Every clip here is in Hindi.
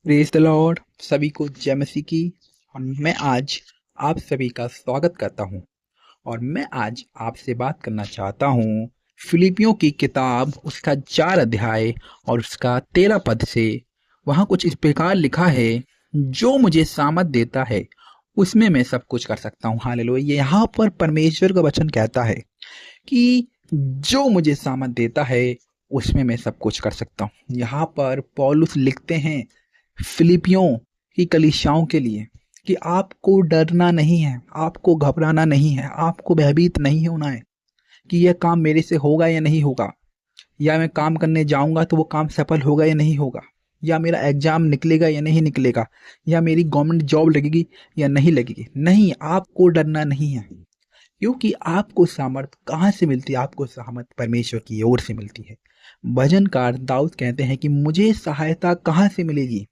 Praise the Lord. सभी को जय मसीह की। और मैं आज आप सभी का स्वागत करता हूं और मैं आज आपसे बात करना चाहता हूं फिलिपियों की किताब उसका 4 अध्याय और उसका 13 पद से। वहां कुछ इस प्रकार लिखा है, जो मुझे सामर्थ देता है उसमें मैं सब कुछ कर सकता हूँ। हालेलुया। यहाँ पर परमेश्वर का वचन कहता है कि जो मुझे सामर्थ देता है उसमें मैं सब कुछ कर सकता हूँ। यहाँ पर पौलुस लिखते हैं फिलिपियों की कलीसियाओं के लिए कि आपको डरना नहीं है, आपको घबराना नहीं है, आपको भयभीत नहीं होना है कि यह काम मेरे से होगा या नहीं होगा, या मैं काम करने जाऊंगा तो वो काम सफल होगा या नहीं होगा, या मेरा एग्जाम निकलेगा या नहीं निकलेगा, या मेरी गवर्नमेंट जॉब लगेगी या नहीं लगेगी। नहीं, आपको डरना नहीं है, क्योंकि आपको सामर्थ कहाँ से मिलती है? आपको सामर्थ परमेश्वर की ओर से मिलती है। भजनकार दाऊद कहते हैं कि मुझे सहायता कहाँ से मिलेगी,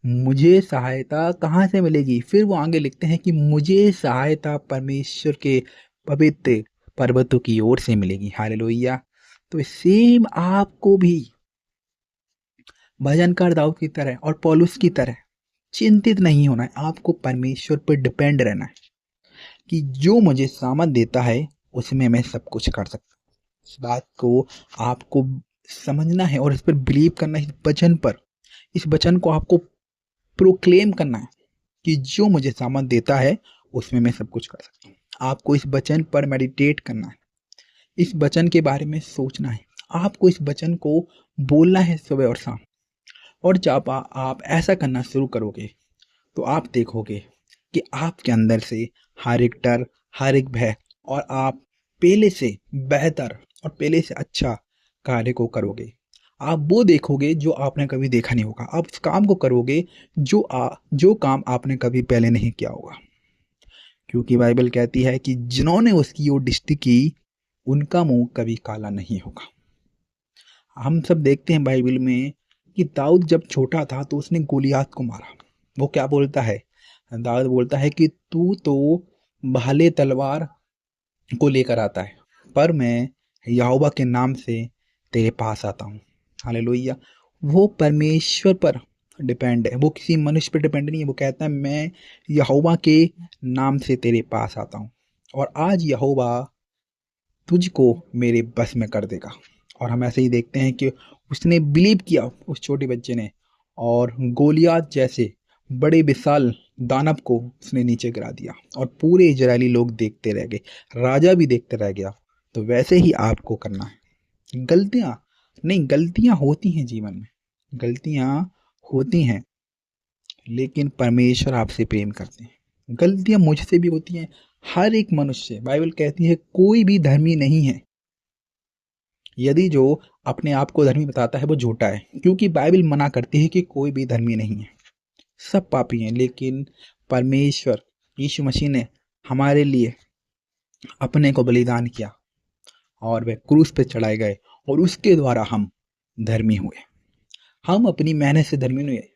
मुझे सहायता कहाँ से मिलेगी। फिर वो आगे लिखते हैं कि मुझे सहायता परमेश्वर के पवित्र पर्वतों की ओर से मिलेगी। हालेलुया। तो सेम आपको भी भजनकार दाऊद की तरह और पौलुस की तरह चिंतित नहीं होना है। आपको परमेश्वर पर डिपेंड रहना है कि जो मुझे सामर्थ देता है उसमें मैं सब कुछ कर सकता हूँ। इस बात को आपको समझना है और इस पर बिलीव करना है। इस वचन पर, इस वचन को आपको प्रोक्लेम करना है कि जो मुझे सामर्थ देता है उसमें मैं सब कुछ कर सकता हूँ। आपको इस वचन पर मेडिटेट करना है, इस वचन के बारे में सोचना है, आपको इस वचन को बोलना है सुबह और शाम। और जब आप ऐसा करना शुरू करोगे तो आप देखोगे कि आपके अंदर से हर एक डर, हर एक भय, और आप पहले से बेहतर और पहले से अच्छा कार्य को करोगे। आप वो देखोगे जो आपने कभी देखा नहीं होगा। आप उस काम को करोगे जो काम आपने कभी पहले नहीं किया होगा, क्योंकि बाइबल कहती है कि जिन्होंने उसकी ओर दृष्टि की उनका मुंह कभी काला नहीं होगा। हम सब देखते हैं बाइबल में कि दाऊद जब छोटा था तो उसने गोलियात को मारा। वो क्या बोलता है? दाऊद बोलता है कि तू तो भाले तलवार को लेकर आता है, पर मैं यहोवा के नाम से तेरे पास आता हूँ। हालेलुया। वो परमेश्वर पर डिपेंड है, वो किसी मनुष्य पर डिपेंड नहीं है। वो कहता है मैं यहोवा के नाम से तेरे पास आता हूँ और आज यहोवा तुझको मेरे बस में कर देगा। और हम ऐसे ही देखते हैं कि उसने बिलीव किया, उस छोटे बच्चे ने, और गोलियात जैसे बड़े विशाल दानव को उसने नीचे गिरा दिया और पूरे इजरायली लोग देखते रह गए, राजा भी देखते रह गया। तो वैसे ही आपको करना है। गलतियां नहीं, गलतियां होती हैं जीवन में, गलतियां होती हैं, लेकिन परमेश्वर आपसे प्रेम करते हैं। गलतियां मुझसे भी होती हैं, हर एक मनुष्य, बाइबल कहती है कोई भी धर्मी नहीं है। यदि जो अपने आप को धर्मी बताता है वो झूठा है, क्योंकि बाइबल मना करती है कि कोई भी धर्मी नहीं है, सब पापी हैं। लेकिन परमेश्वर यीशु मसीह ने हमारे लिए अपने को बलिदान किया और वह क्रूस पे चढ़ाए गए और उसके द्वारा हम धर्मी हुए। हम अपनी मेहनत से धर्मी नहीं हुए,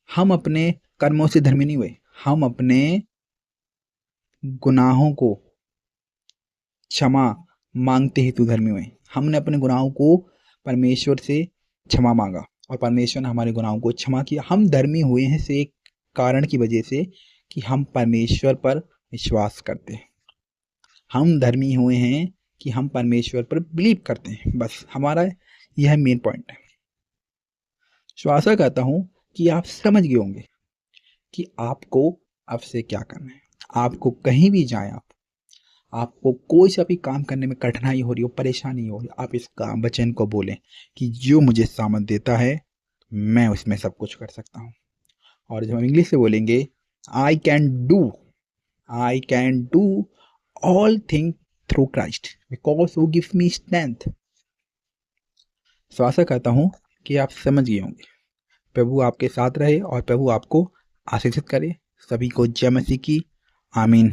हम अपने कर्मों से धर्मी नहीं हुए, हम अपने गुनाहों को क्षमा मांगते ही तो धर्मी हुए। हमने अपने गुनाहों को परमेश्वर से क्षमा मांगा और परमेश्वर ने हमारे गुनाहों को क्षमा किया। हम धर्मी हुए हैं से एक कारण की वजह से कि हम परमेश्वर पर विश्वास करते हैं। हम धर्मी हुए हैं कि हम परमेश्वर पर बिलीव करते हैं। बस हमारा यह मेन पॉइंट है। तो आशा करता हूं कि आप समझ गए होंगे कि आपको अब से क्या करना है। आपको कहीं भी जाएं, आपको कोई सा भी काम करने में कठिनाई हो रही हो, परेशानी हो रही हो, आप इस काम वचन को बोलें कि जो मुझे सामर्थ देता है मैं उसमें सब कुछ कर सकता हूँ। और जब हम इंग्लिश से बोलेंगे, I can do, I can do all thing through Christ because who gives me strength. तो आशा करता हूँ कि आप समझ गए होंगे। प्रभु आपके साथ रहे और प्रभु आपको आशीषित करे। सभी को जय मसीह की। आमीन।